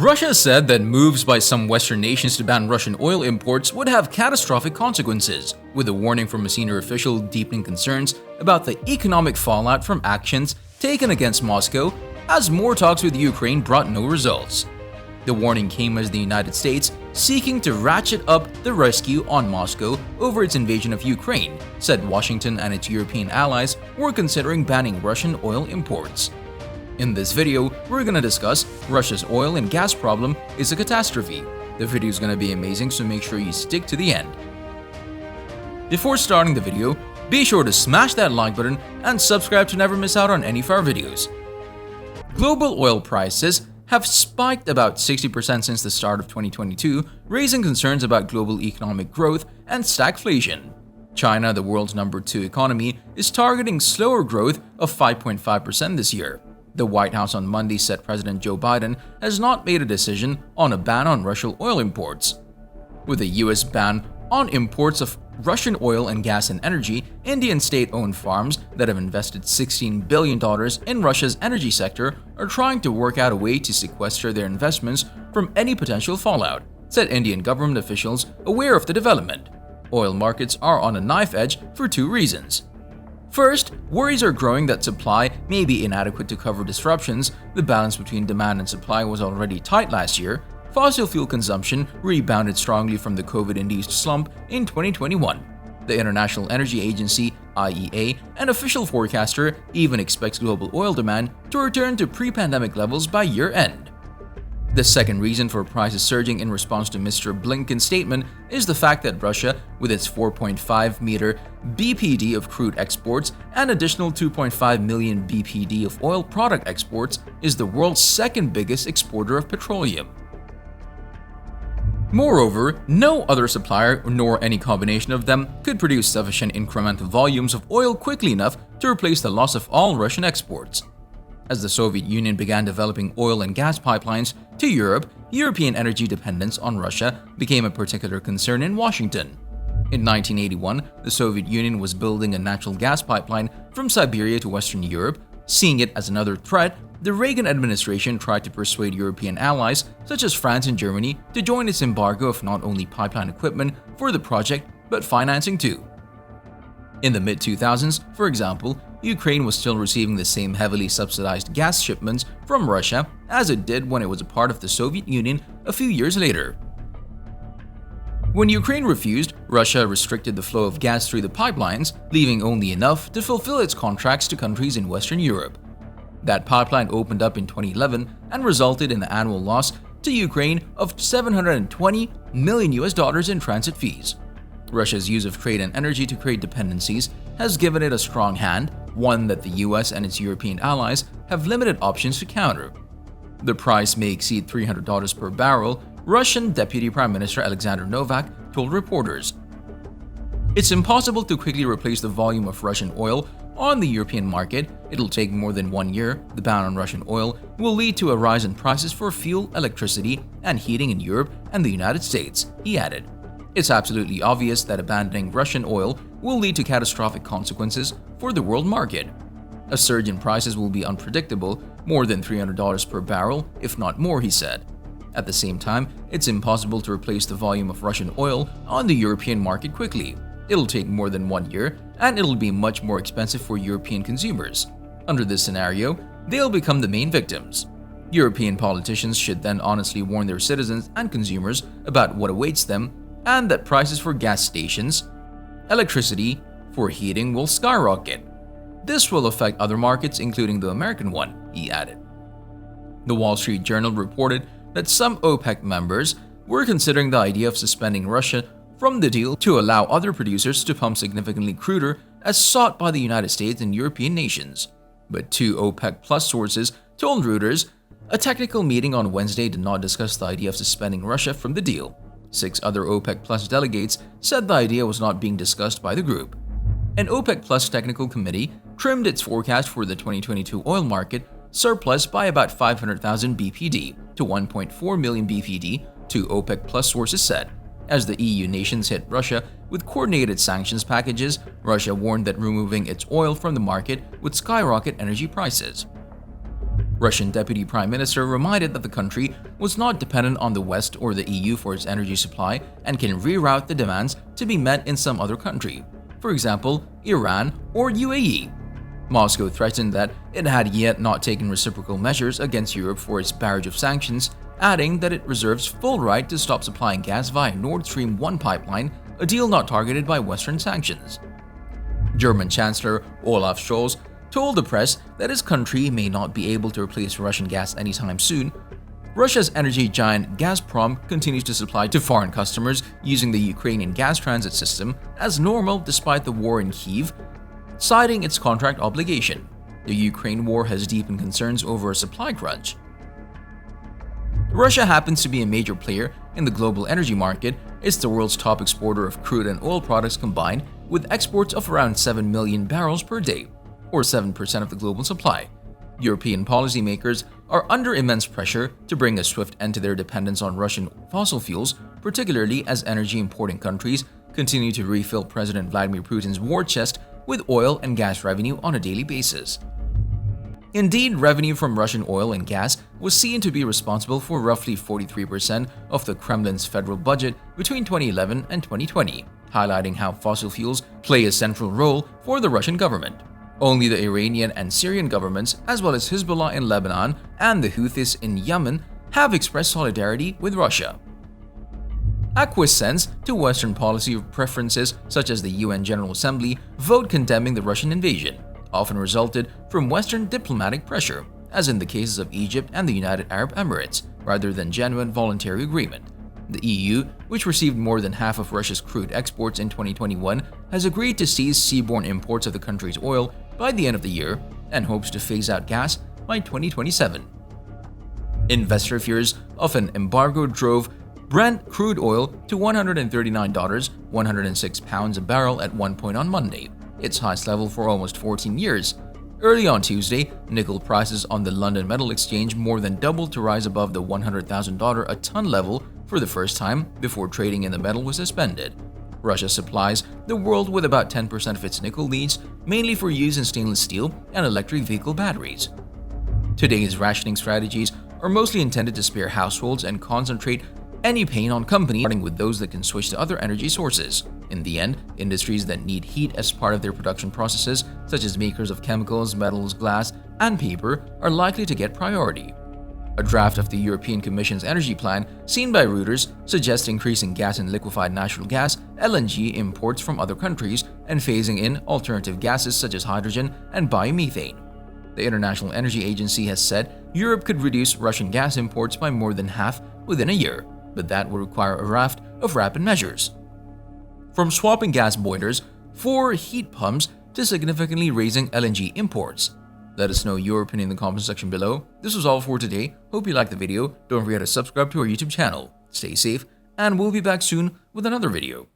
Russia said that moves by some Western nations to ban Russian oil imports would have catastrophic consequences, with a warning from a senior official deepening concerns about the economic fallout from actions taken against Moscow as more talks with Ukraine brought no results. The warning came as the United States, seeking to ratchet up the rescue on Moscow over its invasion of Ukraine, said Washington and its European allies were considering banning Russian oil imports. In this video, we're gonna discuss Russia's oil and gas problem is a catastrophe. The video is gonna be amazing, so make sure you stick to the end. Before starting the video, be sure to smash that like button and subscribe to never miss out on any of our videos. Global oil prices have spiked about 60% since the start of 2022, raising concerns about global economic growth and stagflation. China, the world's #2 economy, is targeting slower growth of 5.5% this year. The White House on Monday said President Joe Biden has not made a decision on a ban on Russian oil imports. With a U.S. ban on imports of Russian oil and gas and energy, Indian state-owned farms that have invested $16 billion in Russia's energy sector are trying to work out a way to sequester their investments from any potential fallout, said Indian government officials aware of the development. Oil markets are on a knife edge for two reasons. First, worries are growing that supply may be inadequate to cover disruptions. The balance between demand and supply was already tight last year. Fossil fuel consumption rebounded strongly from the COVID-induced slump in 2021. The International Energy Agency (IEA), an official forecaster, even expects global oil demand to return to pre-pandemic levels by year-end. The second reason for prices surging in response to Mr. Blinken's statement is the fact that Russia, with its 4.5 meter BPD of crude exports and additional 2.5 million BPD of oil product exports, is the world's second biggest exporter of petroleum. Moreover, no other supplier, nor any combination of them, could produce sufficient incremental volumes of oil quickly enough to replace the loss of all Russian exports. As the Soviet Union began developing oil and gas pipelines to Europe, European energy dependence on Russia became a particular concern in Washington. In 1981, the Soviet Union was building a natural gas pipeline from Siberia to Western Europe. Seeing it as another threat, the Reagan administration tried to persuade European allies such as France and Germany to join its embargo of not only pipeline equipment for the project, but financing too. In the mid-2000s, for example, Ukraine was still receiving the same heavily subsidized gas shipments from Russia as it did when it was a part of the Soviet Union a few years later. When Ukraine refused, Russia restricted the flow of gas through the pipelines, leaving only enough to fulfill its contracts to countries in Western Europe. That pipeline opened up in 2011 and resulted in an annual loss to Ukraine of $720 million in transit fees. Russia's use of trade and energy to create dependencies has given it a strong hand, one that the US and its European allies have limited options to counter. The price may exceed $300 per barrel, Russian Deputy Prime Minister Alexander Novak told reporters. It's impossible to quickly replace the volume of Russian oil on the European market. It'll take more than 1 year. The ban on Russian oil will lead to a rise in prices for fuel, electricity, and heating in Europe and the United States, he added. It's absolutely obvious that abandoning Russian oil will lead to catastrophic consequences for the world market. A surge in prices will be unpredictable, more than $300 per barrel, if not more, he said. At the same time, it's impossible to replace the volume of Russian oil on the European market quickly. It'll take more than 1 year, and it'll be much more expensive for European consumers. Under this scenario, they'll become the main victims. European politicians should then honestly warn their citizens and consumers about what awaits them, and that prices for gas stations, electricity for heating will skyrocket. This will affect other markets, including the American one, he added. The Wall Street Journal reported that some OPEC members were considering the idea of suspending Russia from the deal to allow other producers to pump significantly cruder as sought by the United States and European nations. But two OPEC Plus sources told Reuters a technical meeting on Wednesday did not discuss the idea of suspending Russia from the deal. 6 other OPEC Plus delegates said the idea was not being discussed by the group. An OPEC Plus technical committee trimmed its forecast for the 2022 oil market surplus by about 500,000 BPD to 1.4 million BPD, 2 OPEC Plus sources said. As the EU nations hit Russia with coordinated sanctions packages, Russia warned that removing its oil from the market would skyrocket energy prices. Russian Deputy Prime Minister reminded that the country was not dependent on the West or the EU for its energy supply and can reroute the demands to be met in some other country, for example, Iran or UAE. Moscow threatened that it had yet not taken reciprocal measures against Europe for its barrage of sanctions, adding that it reserves full right to stop supplying gas via Nord Stream 1 pipeline, a deal not targeted by Western sanctions. German Chancellor Olaf Scholz told the press that his country may not be able to replace Russian gas anytime soon. Russia's energy giant Gazprom continues to supply to foreign customers using the Ukrainian gas transit system as normal despite the war in Kyiv, citing its contract obligation. The Ukraine war has deepened concerns over a supply crunch. Russia happens to be a major player in the global energy market. It's the world's top exporter of crude and oil products combined, with exports of around 7 million barrels per day, or 7% of the global supply. European policymakers are under immense pressure to bring a swift end to their dependence on Russian fossil fuels, particularly as energy importing countries continue to refill President Vladimir Putin's war chest with oil and gas revenue on a daily basis. Indeed, revenue from Russian oil and gas was seen to be responsible for roughly 43% of the Kremlin's federal budget between 2011 and 2020, highlighting how fossil fuels play a central role for the Russian government. Only the Iranian and Syrian governments, as well as Hezbollah in Lebanon and the Houthis in Yemen, have expressed solidarity with Russia. Acquiescence to Western policy preferences such as the UN General Assembly vote condemning the Russian invasion often resulted from Western diplomatic pressure, as in the cases of Egypt and the United Arab Emirates, rather than genuine voluntary agreement. The EU, which received more than half of Russia's crude exports in 2021, has agreed to cease seaborne imports of the country's oil by the end of the year and hopes to phase out gas by 2027. Investor fears of an embargo drove Brent crude oil to $139, 106 pounds a barrel at one point on Monday, its highest level for almost 14 years. Early on Tuesday, nickel prices on the London Metal Exchange more than doubled to rise above the $100,000 a ton level for the first time before trading in the metal was suspended. Russia supplies the world with about 10% of its nickel needs, mainly for use in stainless steel and electric vehicle batteries. Today's rationing strategies are mostly intended to spare households and concentrate any pain on companies, starting with those that can switch to other energy sources. In the end, industries that need heat as part of their production processes, such as makers of chemicals, metals, glass, and paper, are likely to get priority. A draft of the European Commission's energy plan, seen by Reuters, suggests increasing gas and liquefied natural gas (LNG) imports from other countries and phasing in alternative gases such as hydrogen and biomethane. The International Energy Agency has said Europe could reduce Russian gas imports by more than half within a year, but that would require a raft of rapid measures. From swapping gas boilers for heat pumps to significantly raising LNG imports. Let us know your opinion in the comment section below. This was all for today. Hope you liked the video. Don't forget to subscribe to our YouTube channel. Stay safe, and we'll be back soon with another video.